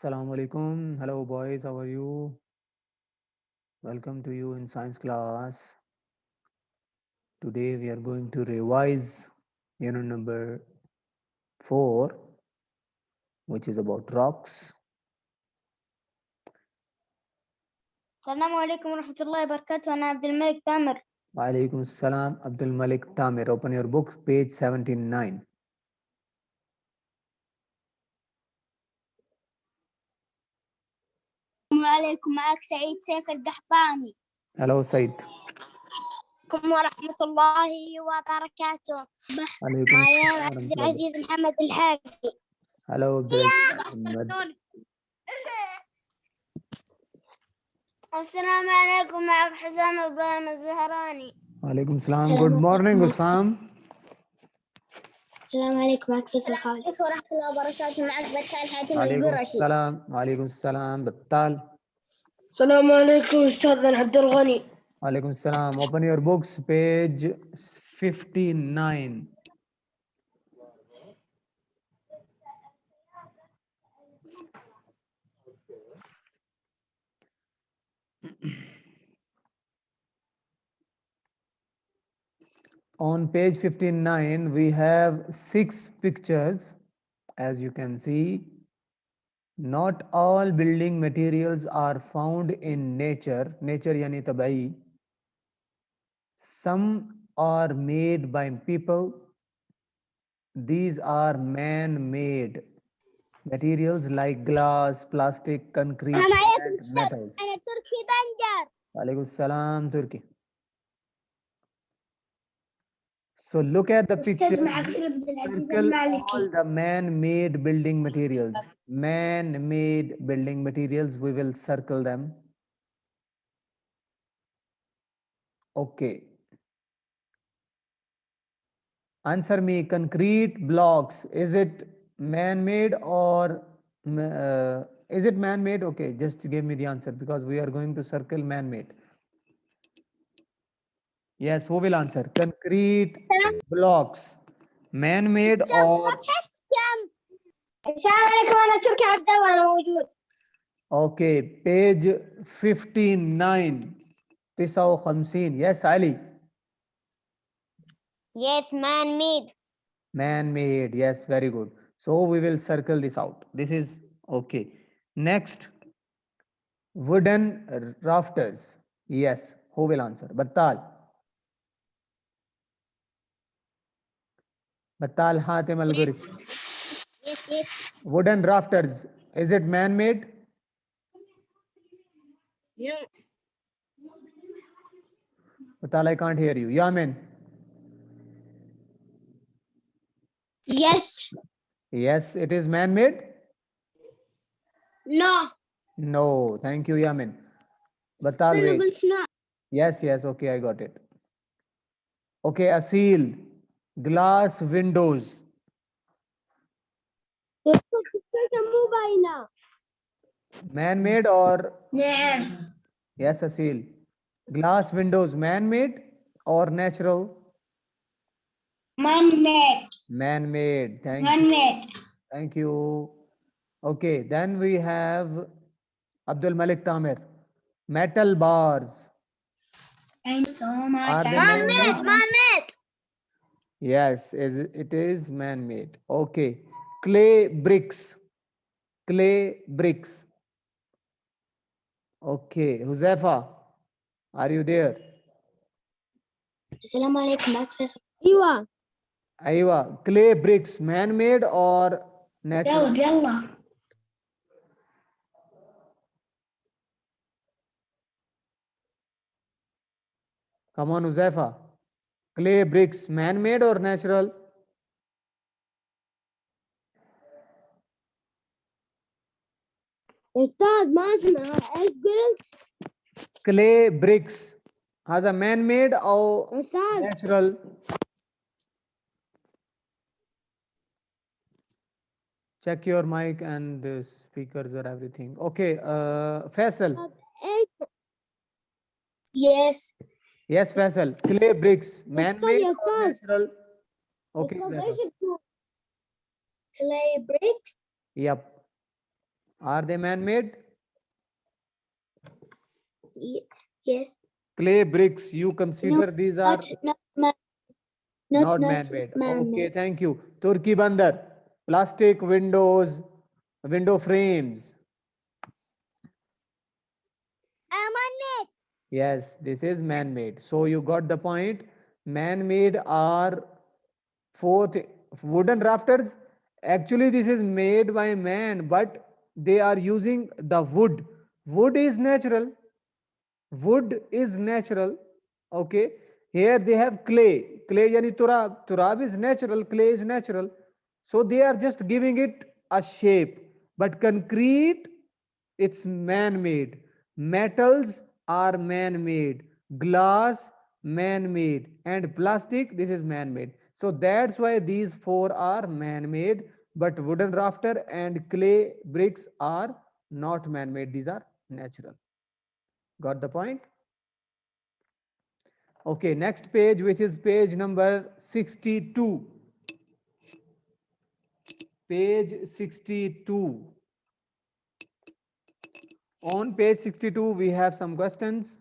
Assalamu alaikum. Hello boys, how are you? Welcome to you in science class. Today we are going to revise unit number 4, which is about rocks. السلام عليكم ورحمة الله وبركاته. أنا عبد الملك تامر. Wa alaikum salam, Abdul Malik Tamir. Open your book, page 79. السلام عليكم، معك سعيد سيف القحطاني. Hello Said. عليكم ورحمة الله وبركاته. Alaikum معايا salam. عبد العزيز محمد الحارثي. Hello Abdul Muhammad. السلام عليكم، معك حسام إبراهيم الزهراني. Alaikum salam. Good morning, Usam. السلام عليكم، معك فيصل خالد. عليكم ورحمة الله وبركاته. معك بتال حاتم Alaikum القرشي. salam. Alaikum salam. Battal. السلام عليكم أستاذنا عبد الغني. Alaikum salam. Open your books, page 59. On page 59, we have 6 pictures. As you can see, not all building materials are found in nature. Nature yani tabai. Some are made by people. These are man-made materials like glass, plastic, concrete, and metals. أنا تركي بندر. Alaikum salam, Turki. So look at the picture. Circle all the man-made building materials. Man-made building materials, we will circle them. Okay. Answer me, concrete blocks, is it man-made or is it man-made? Okay, just give me the answer because we are going to circle man-made. Yes, who will answer? Concrete blocks, man-made or... السلام عليكم، أنا تركي عبد الله، أنا موجود. Okay, page 59. 59. Yes, Ali. Yes, man-made. Man-made. Yes, very good. So we will circle this out. This is okay. Next, wooden rafters. Yes, who will answer? Battal. Battal Hatim Al-Ghuris. Yes. Wooden rafters. Is it man-made? No. Battal, I can't hear you. Yamin. Yes. Yes, it is man-made? No. No. Thank you, Yamin. Battal, wait. Yes, okay, I got it. Okay, a seal. Glass windows. Man-made or? نعم. Yes, a seal. Glass windows, man-made or natural? Man-made. Man-made. Man-made. Thank you. Okay, then we have Abdul Malik Tamir. Metal bars. Thank you so much. Are they Man-made. Man-made. Yes, it is man-made. Okay. Clay bricks. Clay bricks. Okay. Huzaifa, are you there? السلام عليكم، معك فيصل. أيوة. Aywa. Clay bricks, man-made or natural? يلا. Come on, Huzaifa. Clay bricks, man-made or natural? أستاذ ما أسمع، إيش قلت؟ Clay bricks. Has a man-made or أستاذ. natural? Check your mic and the speakers or everything. Okay, Faisal. Yes. Yes, Faisal. Clay bricks, man-made يا or أستاذ. natural? Okay, أستاذ Huzaifa. إيش اسمه؟ Clay bricks. Yep. Are they man-made? Yes. Clay bricks, you consider these are Not man. not man-made. Okay, thank you. Turkey bandar, plastic windows, window frames. Man-made. Yes, this is man-made. So you got the point. Man-made are fourth wooden rafters. Actually, this is made by man, but they are using the wood. Wood is natural. Wood is natural. Okay. Here they have clay. Clay yani turab. Turab is natural. Clay is natural. So they are just giving it a shape. But concrete, it's man-made. Metals are man-made. Glass, man-made. And plastic, this is man-made. So that's why these four are man-made. But wooden rafter and clay bricks are not man-made. These are natural. Got the point? Okay, next page, which is page number 62. Page 62. On page 62, we have some questions.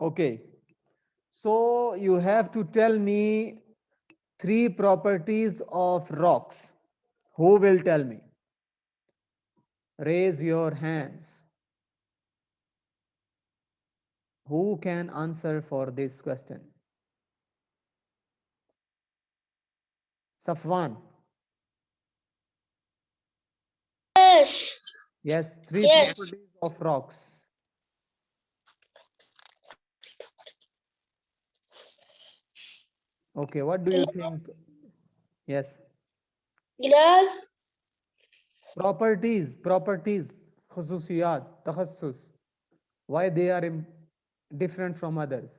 Okay, so you have to tell me three properties of rocks. Who will tell me? Raise your hands. Who can answer for this question? Safwan. Yes. Yes, three Yes. properties of rocks. Okay, what do you think? Yes. Glass. Properties, khususiyat, takhassus. Why they are different from others?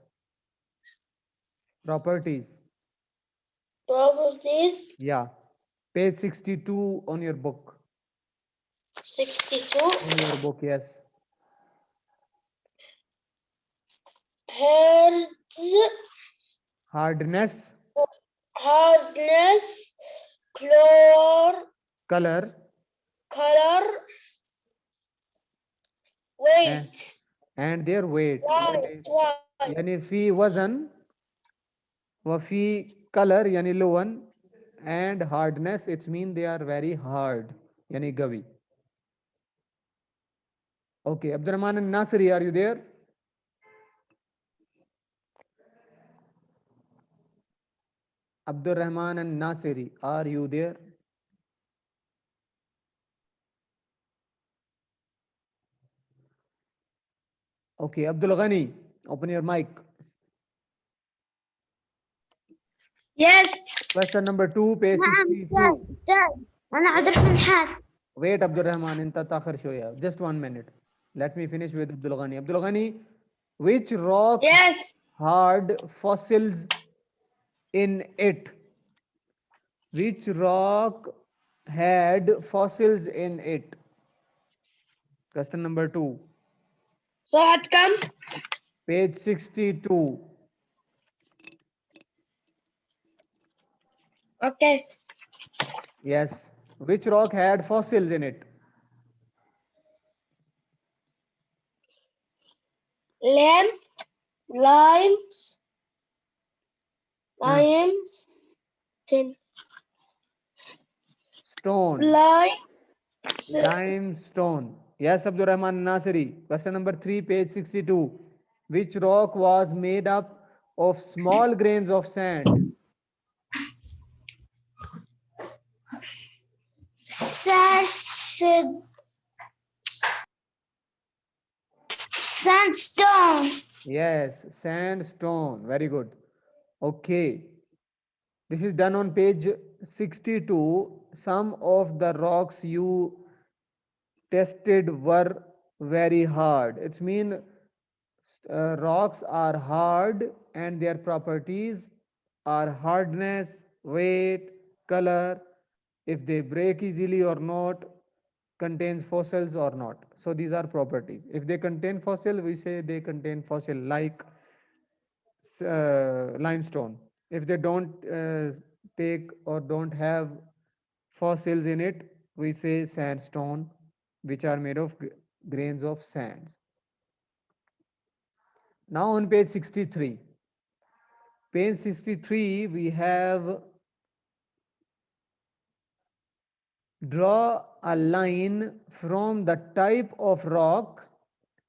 Properties. Properties. Yeah. Page 62 on your book. 62. On your book, yes. Hertz. Hardness, Hardness. color, Color. and, Weight. and their weight. Weight. यानी फी वजन व फी color यानी Lowen and hardness it's mean they are very hard यानी Gavi. Okay, Abdurrahman and Nasiri, are you there? Abdurrahman and Nasiri, are you there? Okay, Abdul Ghani, open your mic. Yes. Question number 2, page نعم 62. أستاذ أنا عبد الرحمن حاس. Wait, Abdurrahman, inta takhir shoya. Just 1 minute. Let me finish with Abdul Ghani. Abdul Ghani, which rock Yes. had fossils in it? Which rock had fossils in it? Question number 2, صفحة كم؟ page 62. Okay. Yes. Which rock had fossils in it? Limes. Limes. Stone. Lime. Limestone. Yes, Abdul Rahman Nasiri. Question number 3, page 62. Which rock was made up of small grains of sand? Sandstone. Yes, sandstone. Very good. Okay. This is done on page 62. Some of the rocks you tested were very hard. It's mean rocks are hard and their properties are hardness, weight, color, if they break easily or not, contains fossils or not. So these are properties. If they contain fossil, we say they contain fossil like limestone. If they don't take or don't have fossils in it, we say sandstone, which are made of grains of sands. Now on page 63. Page 63, we have draw a line from the type of rock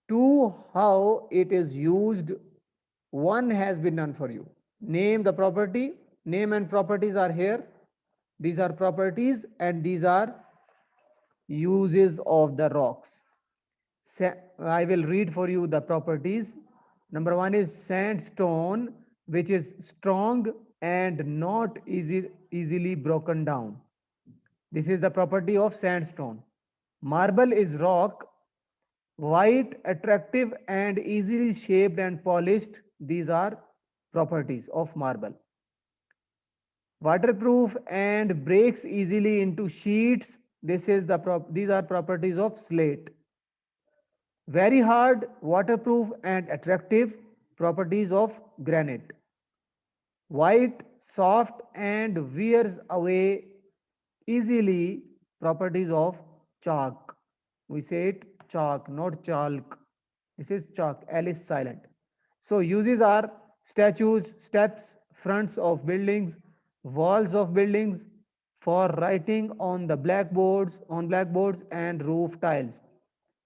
to how it is used. One has been done for you. Name the property. Name and properties are here. These are properties and these are uses of the rocks. I will read for you the properties. Number one is sandstone, which is strong and not easily broken down. This is the property of sandstone. Marble is rock, white, attractive, and easily shaped and polished. These are properties of marble. Waterproof and breaks easily into sheets. These are properties of slate. Very hard, waterproof, and attractive, properties of granite. White, soft, and wears away easily, properties of chalk. We say it chalk, not chalk. This is chalk. L is silent. So uses are statues, steps, fronts of buildings, walls of buildings, for writing on the blackboards and roof tiles.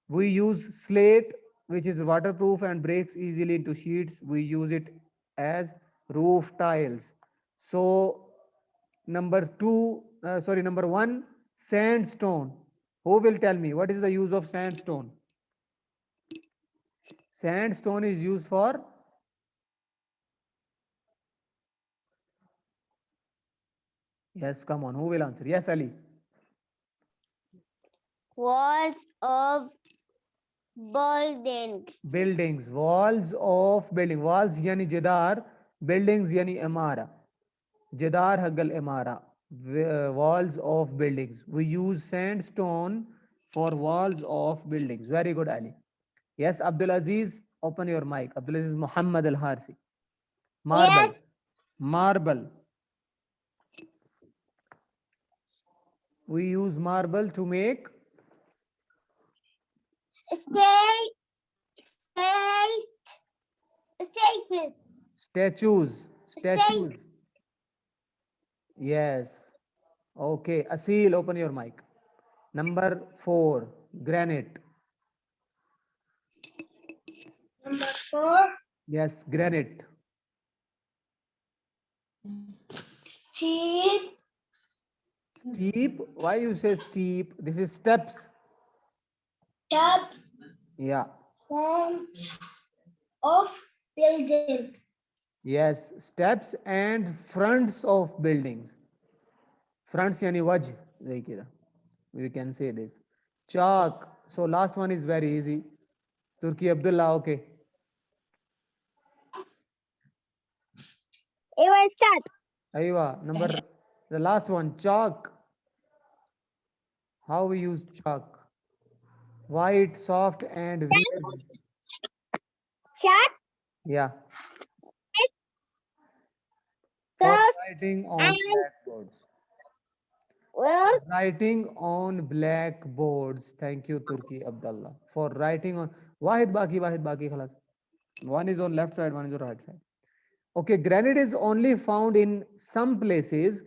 We use slate, which is waterproof and breaks easily into sheets. We use it as roof tiles. So number one, sandstone. Who will tell me what is the use of sandstone? Sandstone is used for, yes, come on, who will answer? Yes, Ali. Walls of building. Buildings, walls of building. Walls yani jidar, buildings yani imara. Jidar hagal imara. Walls of buildings. We use sandstone for walls of buildings. Very good, Ali. Yes, Abdul Aziz, open your mic. Abdul Aziz Muhammad Al Harsi. Marble. Yes. Marble. We use marble to make Statues. statues. Yes. Okay. Asil, open your mic. Number 4, granite. Number 4. Yes, granite. Steep. Steep. Why you say steep? This is steps. Top Yeah. forms of building. Yes, steps and fronts of buildings. Fronts yani wajh. We can say this. Chalk. So last one is very easy. Turki Abdullah, okay. Start. Aywa, the last one, chalk. How we use chalk? White, soft, and weird. Chalk. Yeah. For writing on blackboards. Word. Writing on blackboards. Thank you, Turki Abdullah. For writing on. Wahid baki khalas. One is on left side, one is on right side. Okay, granite is only found in some places.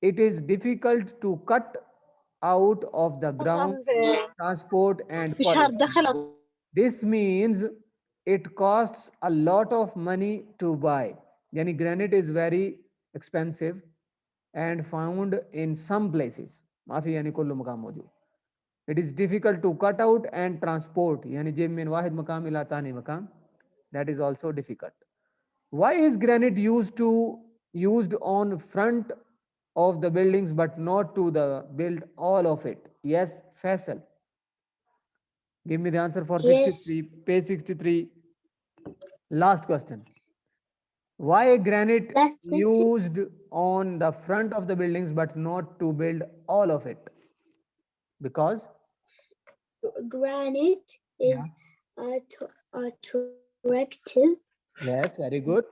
It is difficult to cut out of the ground, transport, and polish. This means it costs a lot of money to buy. Yani granite is very expensive and found in some places. माफी यानी कुल्लू मकाम मौजूद. It is difficult to cut out and transport. यानी जेब में वाहिद मकाम इला तानी मकाम. That is also difficult. Why is granite used on front of the buildings but not to the build all of it? Yes, Faisal. Give me the answer for 63, page 63. Last question. Why granite used on the front of the buildings but not to build all of it? Because Granite is attractive, yes, very good.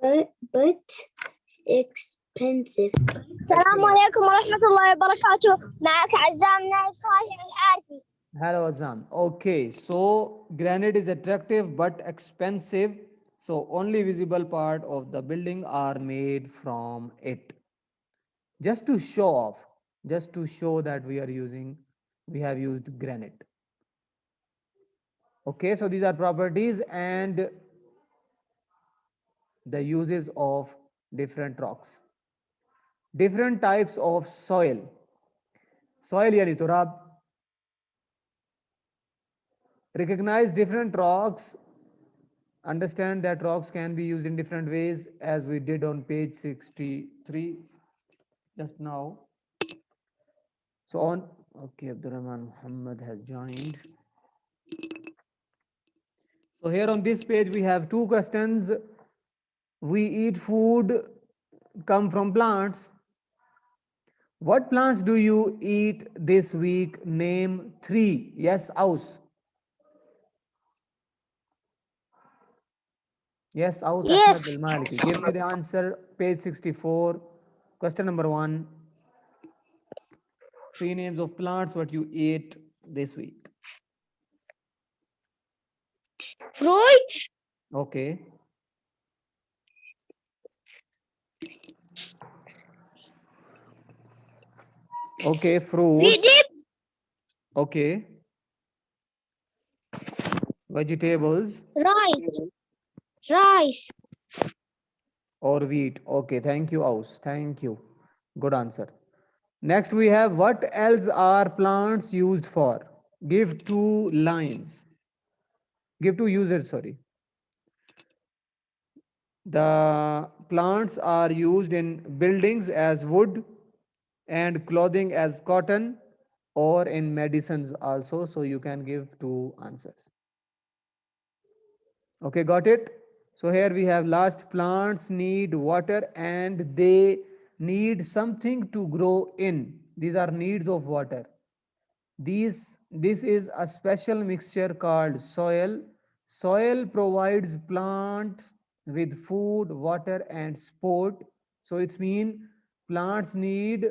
but pensive. السلام عليكم ورحمة الله وبركاته. معك عزام نائب صالح الحارثي. Hello, Azam. Okay, so granite is attractive but expensive. So only visible part of the building are made from it. Just to show off, just to show that we have used granite. Okay, so these are properties and the uses of different rocks. Different types of soil. Soil yani turab. Recognize different rocks. Understand that rocks can be used in different ways as we did on page 63 just now. So on, okay, Abdurrahman Muhammad has joined. So here on this page we have two questions. We eat food come from plants. What plants do you eat this week? Name 3. Yes, Aus. Yes, Aus Ahmed Al Maliki. Give me the answer. Page 64. Question number 1. 3 names of plants what you ate this week. Fruits, Okay. Okay, fruits. veggies, Okay. Vegetables rice, or wheat. Okay, thank you, Aus. Thank you. Good answer. Next, we have what else are plants used for? Give 2 lines. Give 2 users, sorry. The plants are used in buildings as wood and clothing as cotton or in medicines also. So you can give 2 answers. Okay, got it? So here we have last plants need water and they need something to grow in. These are needs of water. This is a special mixture called soil. Soil provides plants with food, water and support. So it's mean plants need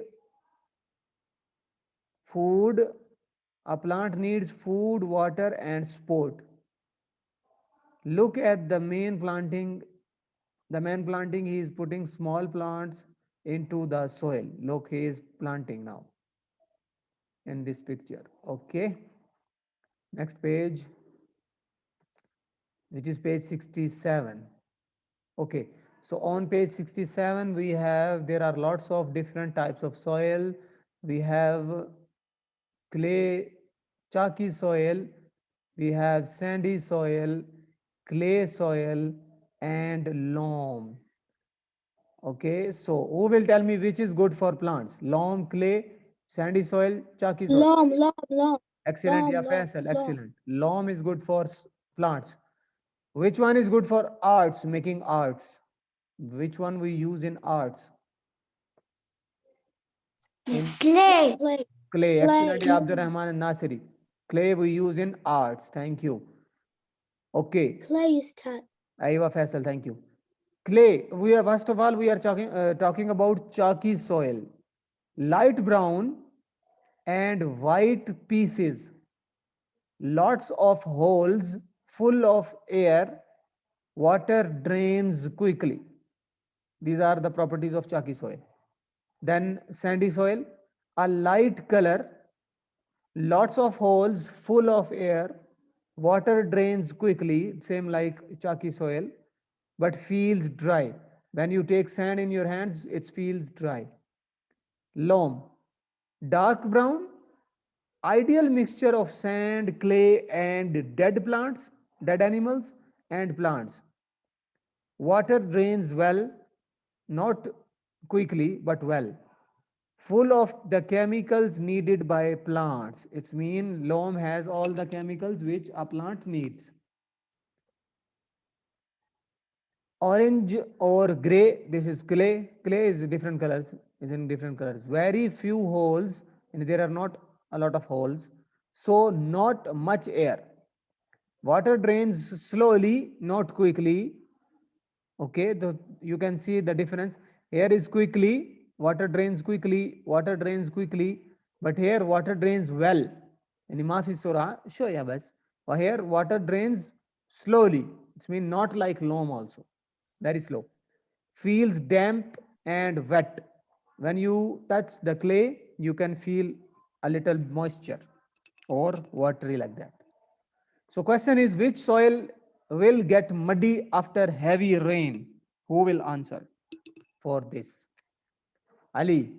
food. A plant needs food, water and support. Look at the main planting. The man planting, he is putting small plants into the soil. Look, he is planting now in this picture. Okay. Next page, which is page 67. Okay. So on page 67, there are lots of different types of soil. We have clay, chalky soil, we have sandy soil, clay soil, and loam. Okay, so who will tell me which is good for plants? Loam, clay, sandy soil, chalky soil. loam. Excellent, yeah, Faisal, excellent. Loam is good for plants. Which one is good for arts, making arts? Which one we use in arts? In Clay. clay, excellent, yeah, Abdur Rahman and Nasiri. Clay we use in arts, thank you. Okay. Clay is tough. Aywa Faisal, thank you. Clay, we are first of all we are talking about chalky soil, light brown and white pieces, lots of holes, full of air, water drains quickly. These are the properties of chalky soil. Then sandy soil, a light color, lots of holes, full of air, water drains quickly, same like chalky soil, but feels dry. When you take sand in your hands, it feels dry. Loam, dark brown, ideal mixture of sand, clay, and dead plants, dead animals, and plants. Water drains well, not quickly, but well. Full of the chemicals needed by plants. It's mean loam has all the chemicals which a plant needs. Orange or gray, this is clay. Clay is different colors, is in different colors. Very few holes, and there are not a lot of holes. So not much air. Water drains slowly, not quickly. Okay, you can see the difference. Here is quickly, water drains quickly, but here water drains well. يعني ما في سرعة شوية بس. وhere water drains slowly. It means not like loam also. Very slow. Feels damp and wet. When you touch the clay, you can feel a little moisture or watery like that. So question is, which soil will get muddy after heavy rain? Who will answer for this? Ali.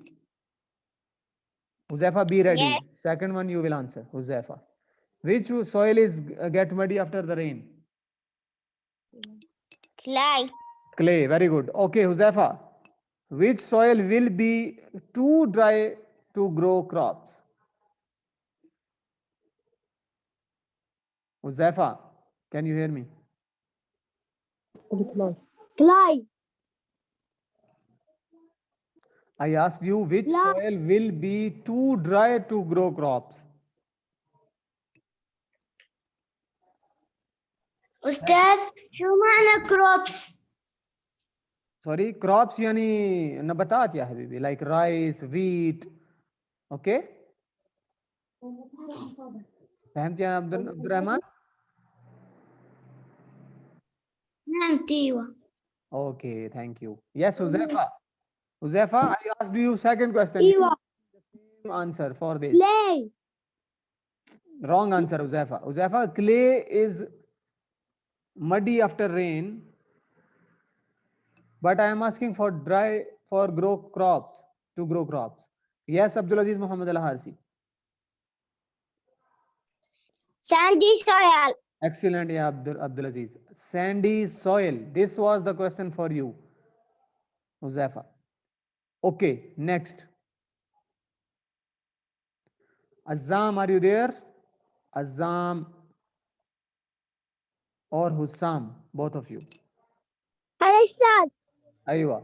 Huzaifa, be ready. Yes. Second one you will answer. Huzaifa. Which soil is get muddy after the rain? Clay. Clay. Very good. Okay, Huzaifa. Which soil will be too dry to grow crops? Huzaifa, can you hear me? Clay. I asked you which soil will be too dry to grow crops. أستاذ شو معنى crops؟ Sorry, crops यानी नबातात या Habibi, like rice, wheat. Okay? فهمت يا عبد الرحمن? نعم أيوة. Okay, thank you. Yes, Huzaifa. Huzaifa, I asked you second question. أيوة. Same answer for this. Clay. Wrong answer, Huzaifa. Huzaifa, clay is muddy after rain, but I am asking for dry for grow crops, to grow crops. Yes, Abdulaziz Muhammad Al-Harsi. Sandy soil. Excellent, yeah, Abdulaziz. Sandy soil. This was the question for you, Huzaifa. Okay, next. Azam, are you there? Azam or Hussam, both of you. هذا أستاذ. Aywa.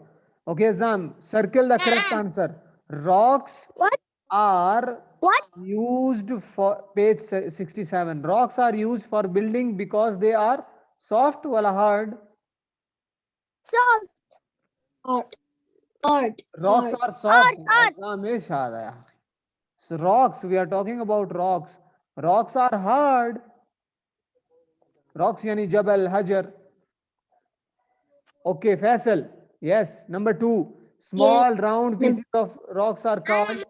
Okay, Azam, circle the correct answer. Rocks What? are What? used for page 67. Rocks are used for building because they are soft or hard. Soft. Hard. Hard. Rocks are soft. Hard. Azam, ايش هذا يا أخي? So rocks, we are talking about rocks. Rocks are hard. Rocks yani Jabal, Hajar. Okay, Faisal. Yes. Number 2. Small round pieces of rocks are called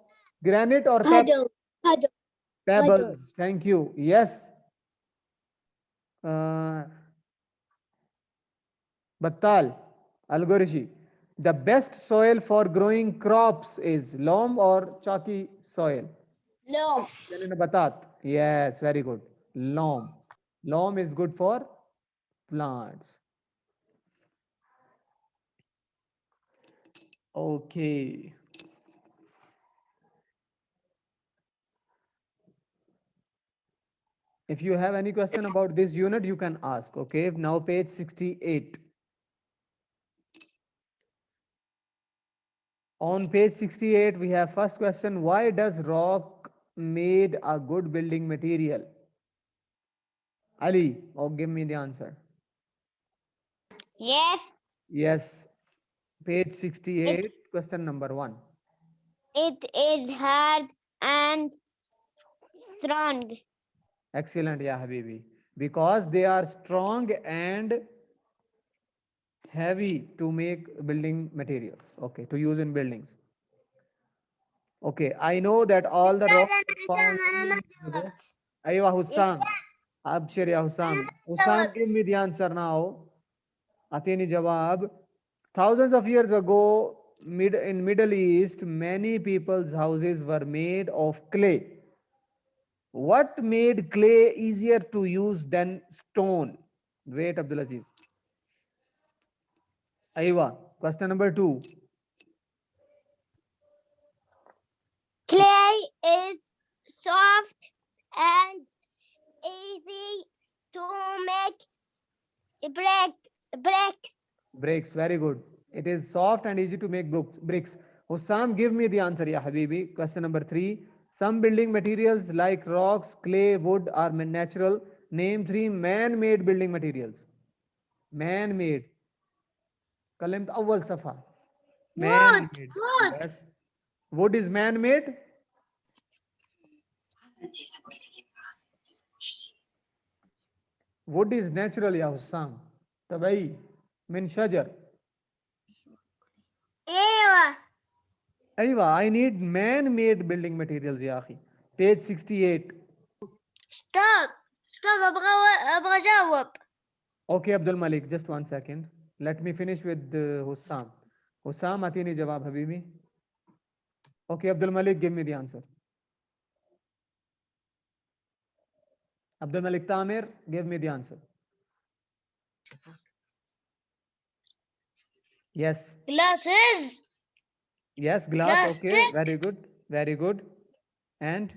granite or Puddle. Puddle. pebbles. Thank you. Yes. Battal, Al-Ghurashi. The best soil for growing crops is loam or chalky soil? Loam. Batat. Yes, very good. Loam. Loam is good for plants. Okay. If you have any question about this unit, you can ask. Okay, now page 68. On page 68, we have first question. Why does rock made a good building material? Ali, give me the answer. Yes. Yes. Page 68, question number 1. It is hard and strong. Excellent, yeah, Habibi. Because they are strong and heavy to make building materials. Okay, to use in buildings. Okay, I know that all the rocks found. Aywa, Hussam. Abshir ya Hussam. Hussam, give me the answer now. Atini Jawab. Thousands of years ago, in Middle East, many people's houses were made of clay. What made clay easier to use than stone? Wait, Abdulaziz. Aywa, question number 2. Clay is soft and easy to make bricks. Bricks, very good. It is soft and easy to make bricks. Hussam, give me the answer, ya Habibi. Question number 3. Some building materials like rocks, clay, wood are natural. Name 3 man-made building materials. Man-made. कलम अव्वल सफ़ा. Man-made. Yes. Wood is man-made. Wood is natural يا حسام. طبيعي من شجر. ايوه. أيوة. I need man-made building materials يا أخي. Page 68. استاذ ابغى اجاوب. Okay, Abdul Malik, just 1 second. Let me finish with Hussam. Hussam, atini jawab habibi. Okay, Abdul Malik, give me the answer. Abdul Malik Tamir, give me the answer. Yes. Glasses. Yes, glass. Okay, very good. Very good. And?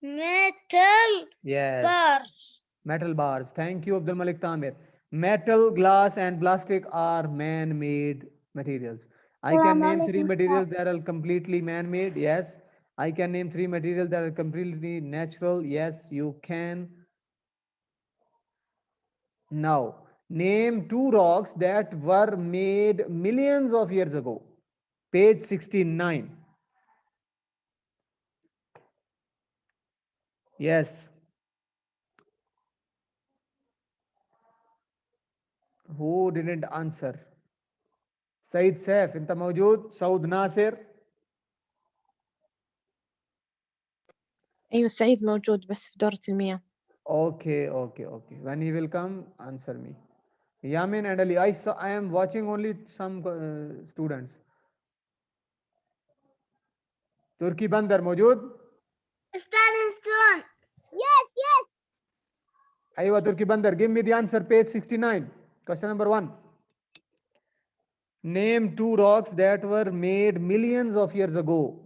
Metal. Yes. Bars. Metal bars. Thank you, Abdul Malik Tamir. Metal, glass, and plastic are man-made materials. I can name 3 materials that are completely man-made. Yes. I can name 3 materials that are completely natural. Yes, you can. Now, name 2 rocks that were made millions of years ago. Page 69. Yes. Who didn't answer? Said Saif, انت موجود؟ سعود ناصر. أيوة سعيد موجود بس في دورة المياه. Okay. When he will come, answer me. Yamin and Ali, I am watching only some students. Turki Bandar موجود؟ استاذ ستون. Yes. أيوة Turki Bandar, give me the answer, page 69. Question number 1. Name 2 rocks that were made millions of years ago.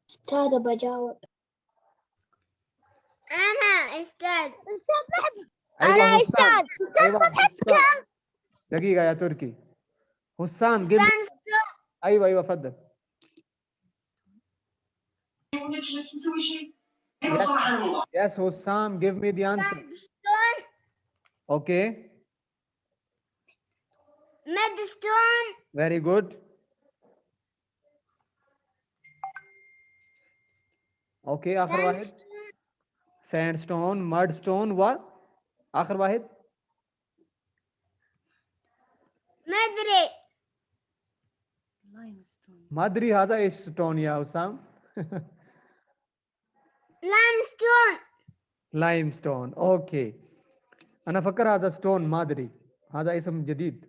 استاذ بجاوب. انا استاذ فتحي. أيوة انا حسام. استاذ أيوة فتحت حسام. دقيقة يا تركي. حسام give me. أيوة فضل. Yes, Hussam, give me the answer. Okay. Medstone. Very good. Okay, آخر واحد. Sandstone, mudstone و آخر واحد. مدري. ما أدري هذا إيش ستون يا حسام. Limestone. limestone. Okay. أنا فكر هذا stone ما أدري. هذا اسم جديد.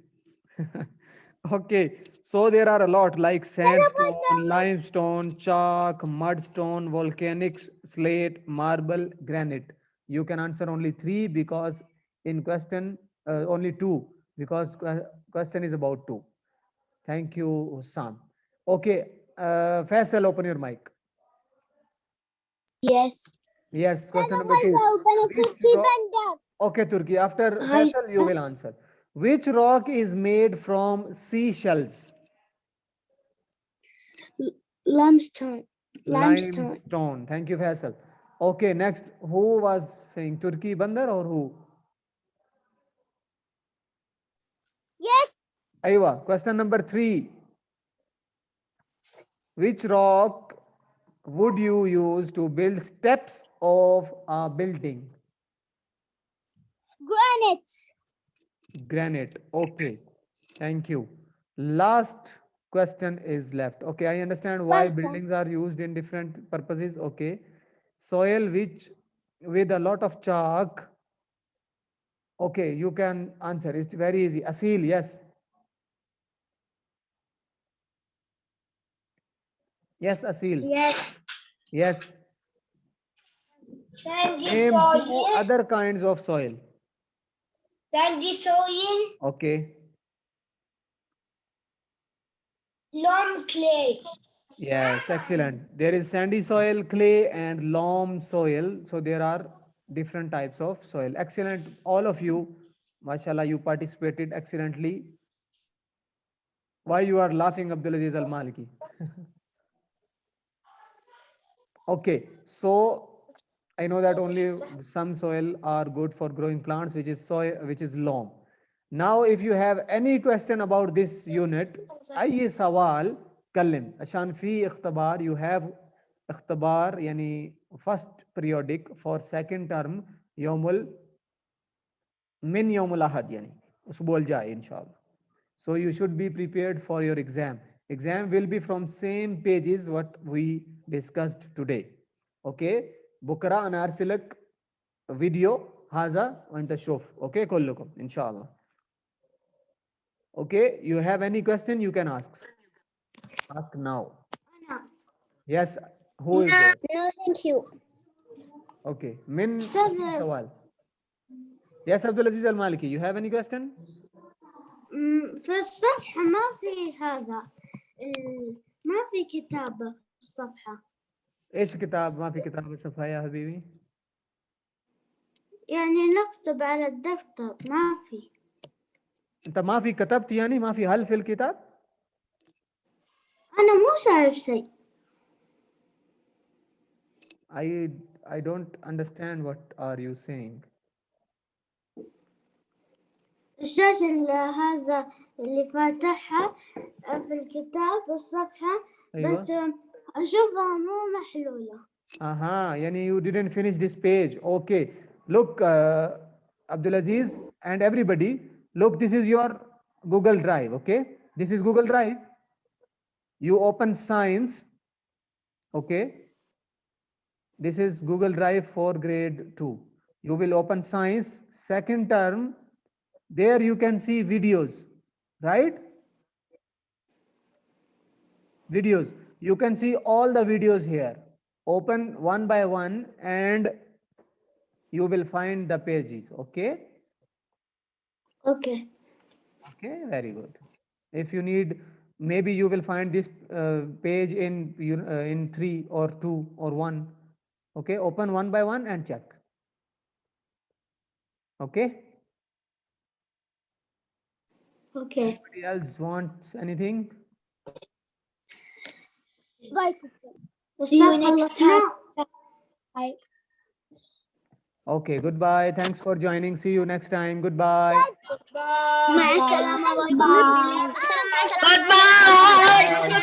Okay, so there are a lot like sandstone, limestone, chalk, mudstone, volcanic slate, marble, granite. You can answer only 3 because in question only 2 because question is about 2. Thank you, Sam. Okay, Faisal, open your mic. Yes. Yes, question number 2. Okay, Turkey. After Faisal, you will answer. Which rock is made from seashells? Limestone. Limestone. Thank you, Faisal. Okay, next. Who was saying Turkey Bandar or who? Yes. Aywa. Question number 3. Which rock would you use to build steps of a building? Granite. Okay. Thank you. Last question is left. Okay, I understand why buildings are used in different purposes. Okay. Soil which with a lot of chalk. Okay, you can answer. It's very easy. Asil, yes. Yes, Asil. Yes. Yes. Sandy Name 2 soil. other kinds of soil. Sandy soil. Okay. Loam clay. Yes, excellent. There is sandy soil, clay, and loam soil. So there are different types of soil. Excellent. All of you, mashallah, you participated excellently. Why you are laughing, Abdulaziz Al Maliki? Okay, so I know that only some soil are good for growing plants, which is soil, which is loam. Now, if you have any question about this unit, أي سوال كلم عشان في اختبار you have اختبار يعني first periodic for second term من يوم الأحد يعني الأسبوع الجاي إن شاء الله. So you should be prepared for your exam. Exam will be from same pages what we discussed today. Okay. بكرة أنا أرسلك فيديو هذا وأنت شوف. Okay كلكم إن شاء الله. Okay. You have any question you can ask. Ask now. Yes. Who is there? No, thank you. Okay. من سوال. Yes, Abdul Aziz Al Maliki. You have any question? في الصفحة ما في هذا ما في كتابة في الصفحة ايش كتاب ما في كتاب الصفحة يا حبيبي؟ يعني نكتب على الدفتر ما في انت ما في كتبت يعني ما في هل في الكتاب؟ أنا مو شايف شيء. I don't understand what are you saying. الشاشة هذا اللي فاتحها في الكتاب الصفحة أيوة. بس أشوفها مو محلولة. يعني you didn't finish this page. Okay. Look, Abdul Aziz and everybody, look, this is your Google Drive. Okay. This is Google Drive. You open science. Okay. This is Google Drive for grade 2. You will open science second term. There you can see videos, right? Videos. You can see all the videos here. Open one by one and you will find the pages. Okay. Okay. Okay. Very good. If you need, maybe you will find this page in 3 or 2 or 1. Okay. Open one by one and check. Okay. Okay. Anybody else wants anything? Bye. See you next time. Bye. Okay, goodbye. Thanks for joining. See you next time. Goodbye. مع السلامة. Bye. Goodbye.